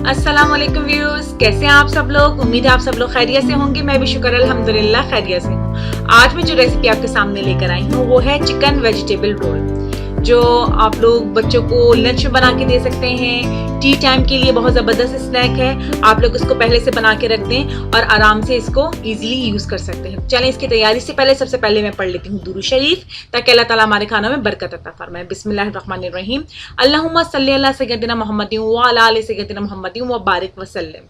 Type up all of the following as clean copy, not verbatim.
अस्सलाम वालेकुम व्यूअर्स, कैसे हैं आप सब लोग। उम्मीद है आप सब लोग खैरियत से होंगे। मैं भी शुक्र अल्हम्दुलिल्लाह खैरियत से हूँ। आज मैं जो रेसिपी आपके सामने लेकर आई हूँ वो है चिकन वेजिटेबल रोल, जो आप लोग बच्चों को लंच में बना के दे सकते हैं। टी टाइम के लिए बहुत ज़बरदस्त स्नैक है। आप लोग इसको पहले से बना के रख दें और आराम से इसको इजीली यूज़ कर सकते हैं। चलें, इसकी तैयारी से पहले सबसे पहले मैं पढ़ लेती हूँ दुरूद शरीफ, ताकि अल्लाह ताला हमारे खानों में बरकत अता फरमाए। बिस्मिल्लाहिर्रहमानिर्रहीम। अल्लाहुम्मा सल्ली अला सय्यदिना मुहम्मदिन व अला आलि सय्यदिना मुहम्मदिन व बारिक वसल्लम।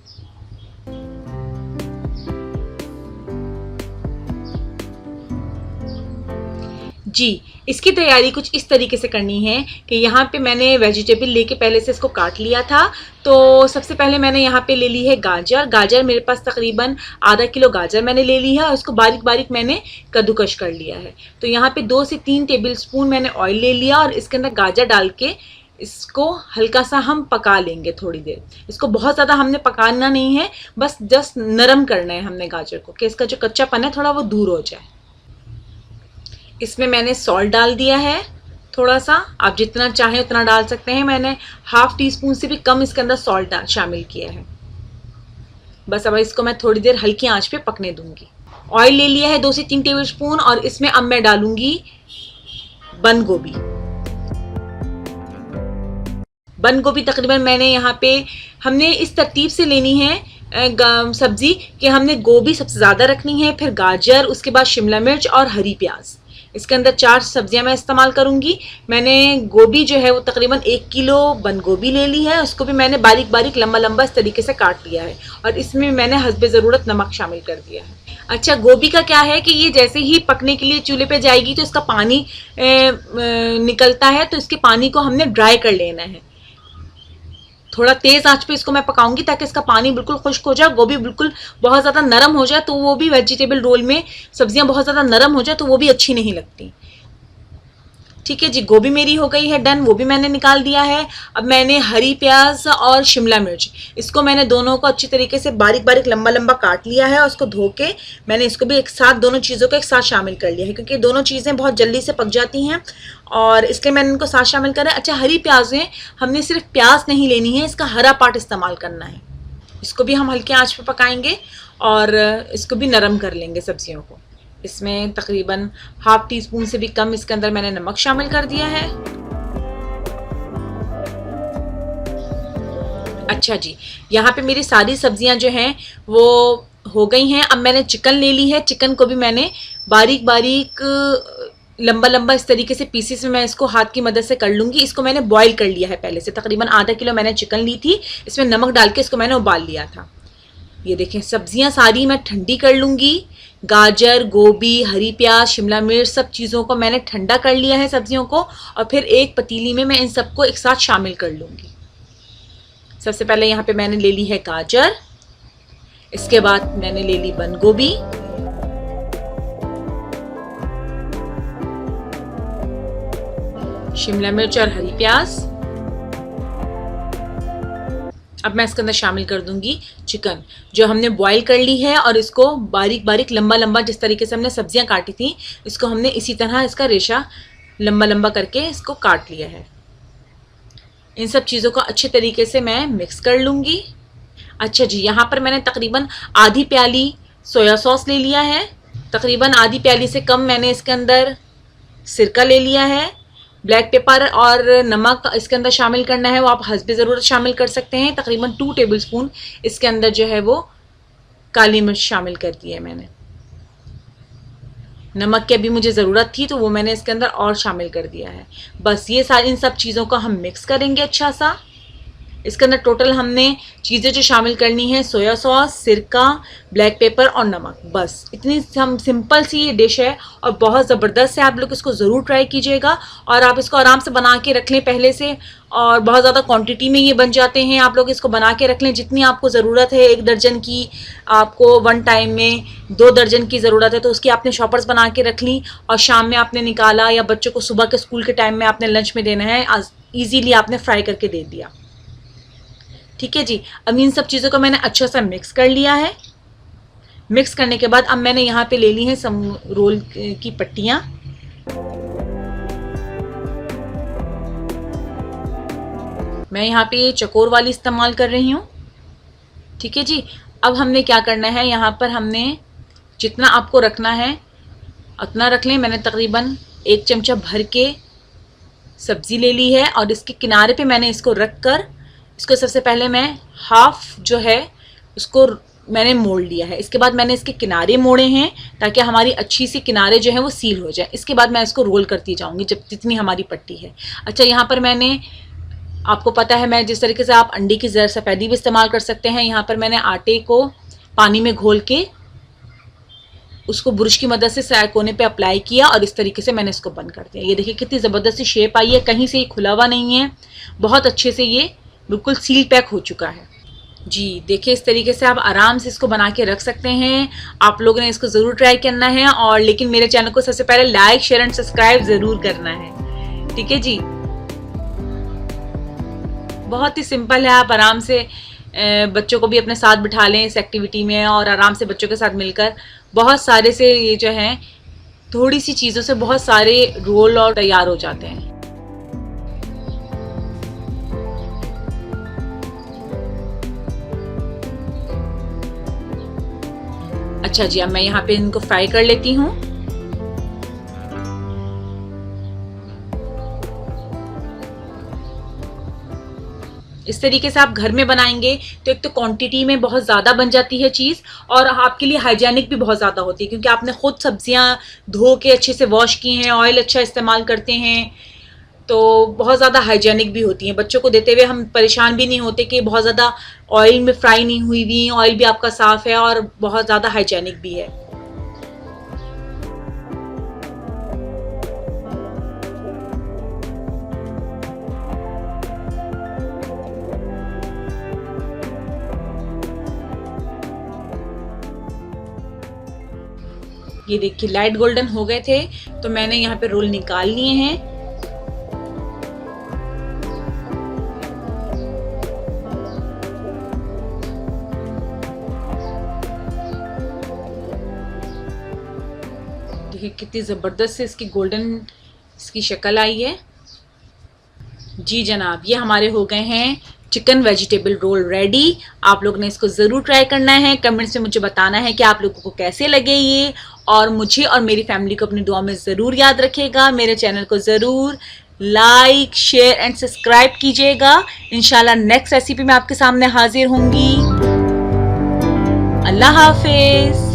जी, इसकी तैयारी कुछ इस तरीके से करनी है कि यहाँ पे मैंने वेजिटेबल लेके पहले से इसको काट लिया था। तो सबसे पहले मैंने यहाँ पे ले ली है गाजर मेरे पास तकरीबन आधा किलो गाजर मैंने ले ली है और उसको बारीक बारीक मैंने कद्दूकश कर लिया है। तो यहाँ पे 2 से 3 टेबल स्पून मैंने ऑयल ले लिया और इसके अंदर गाजर डाल के इसको हल्का सा हम पका लेंगे थोड़ी देर। इसको बहुत ज़्यादा हमने पकाना नहीं है, बस जस्ट नरम करना है हमने गाजर को, कि इसका जो कच्चापन है थोड़ा वो दूर हो जाए। इसमें मैंने सॉल्ट डाल दिया है थोड़ा सा, आप जितना चाहें उतना डाल सकते हैं। मैंने ½ टीस्पून से भी कम इसके अंदर सॉल्ट शामिल किया है। बस अब इसको मैं थोड़ी देर हल्की आंच पे पकने दूंगी। ऑयल ले लिया है 2 से 3 टेबल स्पून और इसमें अब मैं डालूंगी बंद गोभी। बंद गोभी तकरीबन मैंने यहाँ पे, हमने इस तरतीब से लेनी है सब्जी कि हमने गोभी सबसे ज़्यादा रखनी है, फिर गाजर, उसके बाद शिमला मिर्च और हरी प्याज। इसके अंदर 4 सब्जियां मैं इस्तेमाल करूंगी। मैंने गोभी जो है वो तकरीबन 1 किलो बंद गोभी ले ली है। उसको भी मैंने बारीक बारीक लंबा लंबा इस तरीके से काट लिया है और इसमें मैंने हस्बे ज़रूरत नमक शामिल कर दिया है। अच्छा, गोभी का क्या है कि ये जैसे ही पकने के लिए चूल्हे पे जाएगी तो इसका पानी निकलता है, तो इसके पानी को हमने ड्राई कर लेना है। थोड़ा तेज आंच पे इसको मैं पकाऊंगी ताकि इसका पानी बिल्कुल खुश्क हो जाए, गोभी बिल्कुल बहुत ज़्यादा नरम हो जाए। तो वो भी वेजिटेबल रोल में सब्जियां बहुत ज़्यादा नरम हो जाए तो वो भी अच्छी नहीं लगती। ठीक है जी, गोभी मेरी हो गई है डन, वो भी मैंने निकाल दिया है। अब मैंने हरी प्याज और शिमला मिर्च, इसको मैंने दोनों को अच्छी तरीके से बारीक बारीक लंबा लंबा काट लिया है और उसको धो के मैंने इसको भी एक साथ, दोनों चीज़ों को एक साथ शामिल कर लिया है, क्योंकि दोनों चीज़ें बहुत जल्दी से पक जाती हैं और इसलिए मैंने इनको साथ शामिल करा। अच्छा, हरी प्याज है, हमने सिर्फ प्याज नहीं लेनी है, इसका हरा पार्ट इस्तेमाल करना है। इसको भी हम हल्की आँच पर पकाएंगे और इसको भी नरम कर लेंगे सब्जियों को। इसमें तकरीबन ½ टीस्पून से भी कम इसके अंदर मैंने नमक शामिल कर दिया है। अच्छा जी, यहाँ पे मेरी सारी सब्जियां जो हैं वो हो गई हैं। अब मैंने चिकन ले ली है। चिकन को भी मैंने बारीक बारीक लंबा लंबा इस तरीके से पीसेस में मैं इसको हाथ की मदद से कर लूँगी। इसको मैंने बॉईल कर लिया है पहले से। तकरीबन आधा किलो मैंने चिकन ली थी, इसमें नमक डाल के इसको मैंने उबाल लिया था। ये देखें, सब्जियां सारी मैं ठंडी कर लूँगी। गाजर, गोभी, हरी प्याज, शिमला मिर्च, सब चीज़ों को मैंने ठंडा कर लिया है सब्जियों को, और फिर एक पतीली में मैं इन सबको एक साथ शामिल कर लूँगी। सबसे पहले यहाँ पे मैंने ले ली है गाजर, इसके बाद मैंने ले ली बंद गोभी, शिमला मिर्च और हरी प्याज। अब मैं इसके अंदर शामिल कर दूंगी चिकन जो हमने बॉईल कर ली है, और इसको बारीक बारीक लंबा लंबा जिस तरीके से हमने सब्जियां काटी थी, इसको हमने इसी तरह इसका रेशा लंबा लंबा करके इसको काट लिया है। इन सब चीज़ों को अच्छे तरीके से मैं मिक्स कर लूँगी। अच्छा जी, यहाँ पर मैंने तकरीबन आधी प्याली सोया सॉस ले लिया है। तकरीबन आधी प्याली से कम मैंने इसके अंदर सिरका ले लिया है। ब्लैक पेपर और नमक इसके अंदर शामिल करना है, वो आप हस्बे ज़रूरत शामिल कर सकते हैं। तकरीबन 2 टेबल स्पून इसके अंदर जो है वो काली मिर्च शामिल कर दी है मैंने। नमक की अभी मुझे ज़रूरत थी तो वो मैंने इसके अंदर और शामिल कर दिया है। बस ये सारी इन सब चीज़ों को हम मिक्स करेंगे अच्छा सा। इसके अंदर टोटल हमने चीज़ें जो शामिल करनी है, सोया सॉस, सिरका, ब्लैक पेपर और नमक। बस इतनी हम सिंपल सी ये डिश है और बहुत ज़बरदस्त है। आप लोग इसको ज़रूर ट्राई कीजिएगा और आप इसको आराम से बना के रख लें पहले से, और बहुत ज़्यादा क्वांटिटी में ये बन जाते हैं। आप लोग इसको बना के रख लें जितनी आपको ज़रूरत है। 1 दर्जन की आपको वन टाइम में 2 दर्जन की ज़रूरत है तो उसकी आपने शॉपर्स बना के रख ली, और शाम में आपने निकाला या बच्चों को सुबह के स्कूल के टाइम में आपने लंच में देना है, ईजीली आपने फ्राई करके दे दिया। ठीक है जी, अब इन सब चीज़ों को मैंने अच्छा सा मिक्स कर लिया है। मिक्स करने के बाद अब मैंने यहाँ पे ले ली हैं रोल की पट्टियाँ। मैं यहाँ पे चकोर वाली इस्तेमाल कर रही हूँ। ठीक है जी। अब हमने क्या करना है, यहाँ पर हमने जितना आपको रखना है उतना रख लें। मैंने तकरीबन 1 चमचा भर के सब्ज़ी ले ली है और इसके किनारे पे मैंने इसको रख कर इसको सबसे पहले मैं हाफ जो है उसको मैंने मोड़ लिया है। इसके बाद मैंने इसके किनारे मोड़े हैं ताकि हमारी अच्छी सी किनारे जो है वो सील हो जाए। इसके बाद मैं इसको रोल करती जाऊंगी जब जितनी हमारी पट्टी है। अच्छा, यहाँ पर मैंने, आपको पता है मैं जिस तरीके से आप अंडे की सफ़ेदी भी इस्तेमाल कर सकते हैं, यहाँ पर मैंने आटे को पानी में घोल के उसको ब्रश की मदद से कोने पे अप्लाई किया और इस तरीके से मैंने इसको बंद कर दिया। ये देखिए कितनी ज़बरदस्त सी शेप आई है, कहीं से ये खुला हुआ नहीं है, बहुत अच्छे से ये बिल्कुल सील पैक हो चुका है जी। देखिए इस तरीके से आप आराम से इसको बना के रख सकते हैं। आप लोगों ने इसको ज़रूर ट्राई करना है और लेकिन मेरे चैनल को सबसे पहले लाइक, शेयर एंड सब्सक्राइब ज़रूर करना है, ठीक है जी। बहुत ही सिंपल है, आप आराम से बच्चों को भी अपने साथ बिठा लें इस एक्टिविटी में और आराम से बच्चों के साथ मिलकर बहुत सारे से ये जो है थोड़ी सी चीज़ों से बहुत सारे रोल और तैयार हो जाते हैं। अच्छा जी, अब मैं यहाँ पे इनको फ्राई कर लेती हूँ। इस तरीके से आप घर में बनाएंगे तो एक तो क्वांटिटी में बहुत ज़्यादा बन जाती है चीज़ और आपके लिए हाइजेनिक भी बहुत ज़्यादा होती है क्योंकि आपने खुद सब्जियां धो के अच्छे से वॉश की हैं, ऑयल अच्छा इस्तेमाल करते हैं, तो बहुत ज़्यादा हाइजेनिक भी होती हैं। बच्चों को देते हुए हम परेशान भी नहीं होते कि बहुत ज़्यादा ऑयल में फ्राई नहीं हुई हुई, ऑयल भी आपका साफ़ है और बहुत ज़्यादा हाइजेनिक भी है। ये देखिए लाइट गोल्डन हो गए थे तो मैंने यहाँ पे रोल निकाल लिए हैं। देखिए कितनी ज़बरदस्त से इसकी गोल्डन इसकी शक्ल आई है जी जनाब। ये हमारे हो गए हैं चिकन वेजिटेबल रोल रेडी। आप लोग ने इसको ज़रूर ट्राई करना है, कमेंट्स में मुझे बताना है कि आप लोगों को कैसे लगे ये, और मुझे और मेरी फैमिली को अपनी दुआ में ज़रूर याद रखिएगा। मेरे चैनल को ज़रूर लाइक, शेयर एंड सब्सक्राइब कीजिएगा। इंशाल्लाह नेक्स्ट रेसिपी में आपके सामने हाजिर होंगी। अल्लाह हाफिज़।